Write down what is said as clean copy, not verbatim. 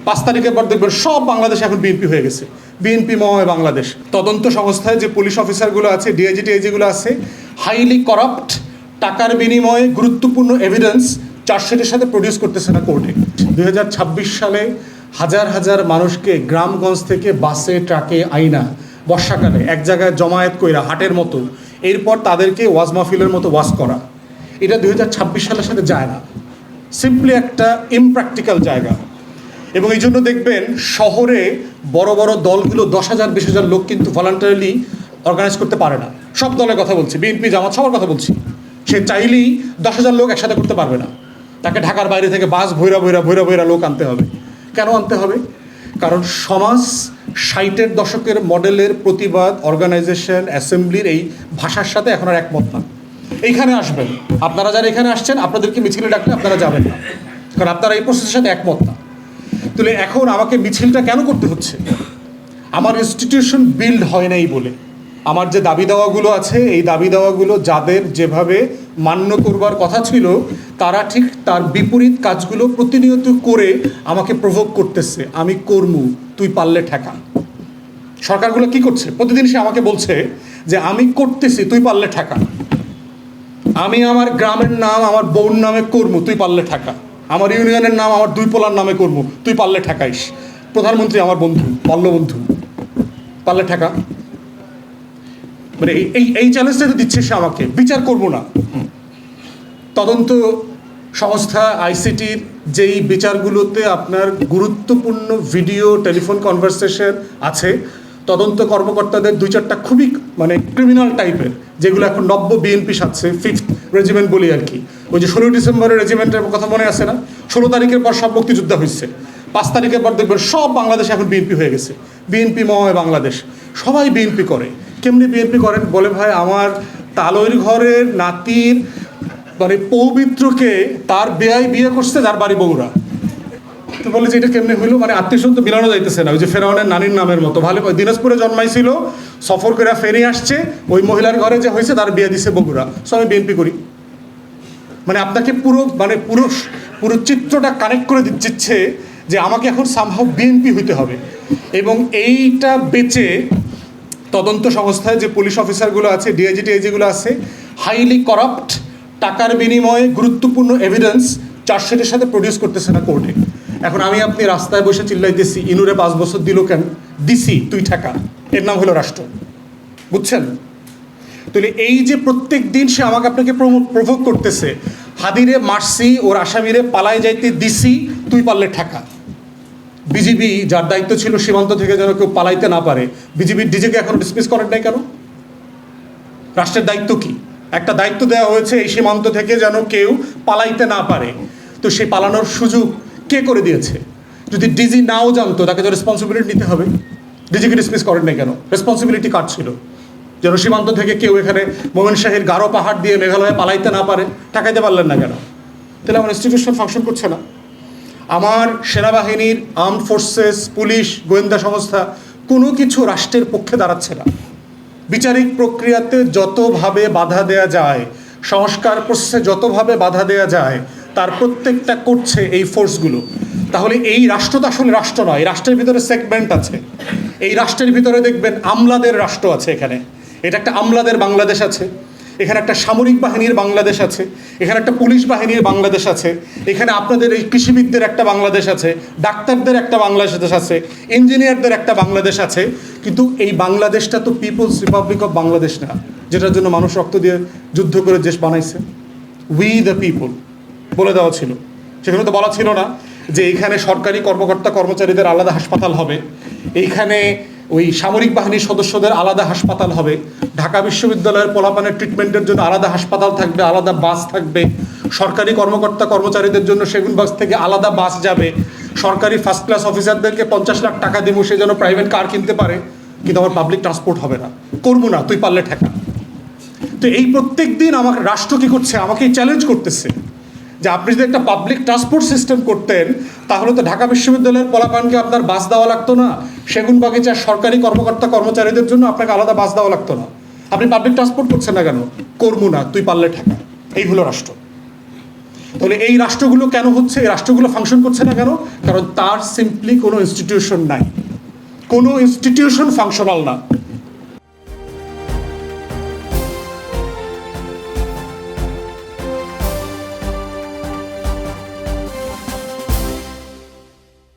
5 তারিখের পর দেখবেন সব বাংলাদেশ এখন বিএনপি হয়ে গেছে, বিএনপিময় বাংলাদেশ। তদন্ত সংস্থায় যে পুলিশ অফিসারগুলো আছে, ডিআইজি টিআইজিগুলো আছে, হাইলি করাপ্ট, টাকার বিনিময়ে গুরুত্বপূর্ণ এভিডেন্স চার্জশিটের সাথে প্রডিউস করতেছে না কোর্টে। 2026 সালে হাজার হাজার মানুষকে গ্রামগঞ্জ থেকে বাসে ট্রাকে আইনা বর্ষাকালে এক জায়গায় জমায়েত কইরা হাটের মতো, এরপর তাদেরকে ওয়াজ মাহফিলের মতো ওয়াজ করা, এটা 2026 সালের সাথে যায় না। সিম্পলি একটা ইমপ্র্যাকটিক্যাল জায়গা। এবং এই জন্য দেখবেন শহরে বড় বড় দলগুলো 10,000 20,000 লোক কিন্তু ভলান্টারিলি অর্গানাইজ করতে পারে না। সব দলের কথা বলছি, বিএনপি জামাত সবার কথা বলছি। সে চাইলেই 10,000 লোক একসাথে করতে পারবে না, তাকে ঢাকার বাইরে থেকে বাস ভৈরা ভৈরা লোক আনতে হবে। কেন আনতে হবে? কারণ সমাজ 60-এর দশকের মডেলের প্রতিবাদ, অর্গানাইজেশন, অ্যাসেম্বলির এই ভাষার সাথে এখন আর একমত না। এইখানে আসবেন আপনারা, যারা এখানে আসছেন আপনাদেরকে মিছিলে ডাকলে আপনারা যাবেন না, কারণ আপনারা এই প্রসেসের সাথে একমত না। তাহলে এখন আমাকে মিছিলটা কেন করতে হচ্ছে? আমার ইনস্টিটিউশন বিল্ড হয় নাই বলে। আমার যে দাবি দাওয়াগুলো আছে, এই দাবি দাওয়াগুলো যাদের যেভাবে মান্য করবার কথা ছিল, তারা ঠিক তার বিপরীত কাজগুলো প্রতিনিয়ত করে আমাকে প্রভোগ করতেছে। আমি কর্মু, তুই পারলে ঠেকা। সরকারগুলো কি করছে? প্রতিদিন সে আমাকে বলছে যে আমি করতেছি, তুই পারলে ঠেকা। আমি আমার গ্রামের নাম আমার বউর নামে কর্মু, তুই পারলে ঠেকা। আমার ইউনিয়নের নাম আমার 2 পোলার নামে কর্মু, তুই পারলে ঠেকাইস। প্রধানমন্ত্রী আমার বন্ধু, বাল্যবন্ধু, পারলে ঠেকা। মানে এই চ্যালেঞ্জটা তো দিচ্ছে সে আমাকে। বিচার করবো না, তদন্ত সংস্থা আইসিটির যেই বিচারগুলোতে আপনার গুরুত্বপূর্ণ ভিডিও, টেলিফোন কনভারসেশন আছে, তদন্ত কর্মকর্তাদের 2-4টা খুবই মানে ক্রিমিনাল টাইপের, যেগুলো এখন নব্য বিএনপি সাথে 5th রেজিমেন্ট বলি আর কি। ওই যে 16 ডিসেম্বরের রেজিমেন্টের কথা মনে আছে না? 16 তারিখের পর সব মুক্তিযোদ্ধা হয়েছে, 5 তারিখের পর দেখবেন সব বাংলাদেশ এখন বিএনপি হয়ে গেছে, বিএনপিময় বাংলাদেশ। সবাই বিএনপি করে। কেমনি বিএনপি করেন? বলে ভাই আমার তালইর ঘরের নাতির মানে পৌমিত্রকে তার বেয়াই বিয়ে করছে, তার বাড়ি বগুড়া। তো বলে যে এটা কেমনি হইলো? মানে আত্মীয় তো মিলানো যাইতেছে না। ওই যে ফেরাউনের নানির নামের মতো। ভালো দিনাজপুরে জন্মাইছিল, সফর করে ফেরি আসছে, ওই মহিলার ঘরে যে হয়েছে তার বিয়ে দিছে বগুড়া। সো আমি বিএনপি করি। মানে আপনাকে পুরো চিত্রটা কানেক্ট করে দিচ্ছে যে আমাকে এখন সামহাও বিএনপি হইতে হবে। এবং এইটা বেচে তদন্ত সংস্থায় যে পুলিশ অফিসারগুলো আছে, ডিআইজি টিআইজিগুলো আছে, হাইলি করাপ্ট, টাকার বিনিময়ে গুরুত্বপূর্ণ এভিডেন্স চার্জশিটের সাথে প্রডিউস করতেছে না কোর্টে। এখন আমি আপনি রাস্তায় বসে চিল্লাইতেছি ইনুরে 5 বছর দিল কেন? দিছি, তুই ঠেকা। এর নাম হলো রাষ্ট্র। বুঝছেন? তাহলে এই যে প্রত্যেক দিন সে আমাকে আপনাকে প্রভোগ করতেছে, হাদিরে মারছি, ওর আসামিরে পালায় যাইতে দিছি, তুই পারলে ঠেকা। বিজিবি যার দায়িত্ব ছিল সীমান্ত থেকে যেন কেউ পালাইতে না পারে, বিজিবির ডিজিকে এখন ডিসমিস করেন নাই কেন? রাষ্ট্রের দায়িত্ব কি? একটা দায়িত্ব দেওয়া হয়েছে এই সীমান্ত থেকে যেন কেউ পালাইতে না পারে। তো সেই পালানোর সুযোগ কে করে দিয়েছে? যদি ডিজি নাও জানতো, তাকে তো রেসপন্সিবিলিটি নিতে হবে। ডিজিকে ডিসমিস করেন নাই কেন? রেসপন্সিবিলিটি কার ছিল? যেন সীমান্ত থেকে কেউ এখানে মোমেনশাহীর গারো পাহাড় দিয়ে মেঘালয়ে পালাইতে না পারে, ঠেকাইতে পারলেন না কেন? তাহলে আমার ইনস্টিটিউশন ফাংশন করছে না। আমার সেনাবাহিনীর, আর্মড ফোর্সেস, পুলিশ, গোয়েন্দা সংস্থা কোনো কিছু রাষ্ট্রের পক্ষে দাঁড়াচ্ছে না। বিচারিক প্রক্রিয়াতে যতভাবে বাধা দেয়া যায়, সংস্কার প্রসেসে যতভাবে বাধা দেয়া যায়, তার প্রত্যেকটা করছে এই ফোর্সগুলো। তাহলে এই রাষ্ট্র তো আসলে রাষ্ট্র নয়। এই রাষ্ট্রের ভিতরে সেগমেন্ট আছে। এই রাষ্ট্রের ভিতরে দেখবেন আমলাদের রাষ্ট্র আছে। এখানে এটা একটা আমলাদের বাংলাদেশ আছে, এখানে একটা সামরিক বাহিনীর বাংলাদেশ আছে, এখানে একটা পুলিশ বাহিনীর বাংলাদেশ আছে, এখানে আপনাদের এই কৃষিবিদদের একটা বাংলাদেশ আছে, ডাক্তারদের একটা বাংলাদেশ আছে, ইঞ্জিনিয়ারদের একটা বাংলাদেশ আছে। কিন্তু এই বাংলাদেশটা তো পিপলস রিপাবলিক অফ বাংলাদেশ না, যেটার জন্য মানুষ রক্ত দিয়ে যুদ্ধ করে দেশ বানাইছে। উই দ্য পিপল বলে দেওয়া ছিল। সেখানে তো বলা ছিল না যে এইখানে সরকারি কর্মকর্তা কর্মচারীদের আলাদা হাসপাতাল হবে, এইখানে ওই সামরিক বাহিনীর সদস্যদের আলাদা হাসপাতাল হবে, ঢাকা বিশ্ববিদ্যালয়ের পোলাপানের ট্রিটমেন্টের জন্য আলাদা হাসপাতাল থাকবে, আলাদা বাস থাকবে, সরকারি কর্মকর্তা কর্মচারীদের জন্য সেগুনবাগ থেকে আলাদা বাস যাবে, সরকারি ফার্স্ট ক্লাস অফিসারদেরকে 50 লাখ টাকা দিব সে যেন প্রাইভেট কার কিনতে পারে, কিন্তু আমার পাবলিক ট্রান্সপোর্ট হবে না। করবো না, তুই পারলে ঠেকা। তো এই প্রত্যেক দিন আমাকে রাষ্ট্র কী করছে? আমাকে চ্যালেঞ্জ করতেছে যে আপনি যদি একটা পাবলিক ট্রান্সপোর্ট সিস্টেম করতেন, তাহলে তো ঢাকা বিশ্ববিদ্যালয়ের পোলাপানকে আপনার বাস দেওয়া লাগতো না, সেগুনবাগিচার সরকারি কর্মকর্তা কর্মচারীদের জন্য আপনাকে আলাদা বাস দেওয়া লাগতো না। আপনি পাবলিক ট্রান্সপোর্ট করছেন না কেন? করবো না, তুই পারলে ঠেকা। এই হলো রাষ্ট্র। তাহলে এই রাষ্ট্রগুলো কেন হচ্ছে, এই রাষ্ট্রগুলো ফাংশন করছে না কেন? কারণ তার সিম্পলি কোনো ইনস্টিটিউশন নাই, কোনো ইনস্টিটিউশন ফাংশনাল না।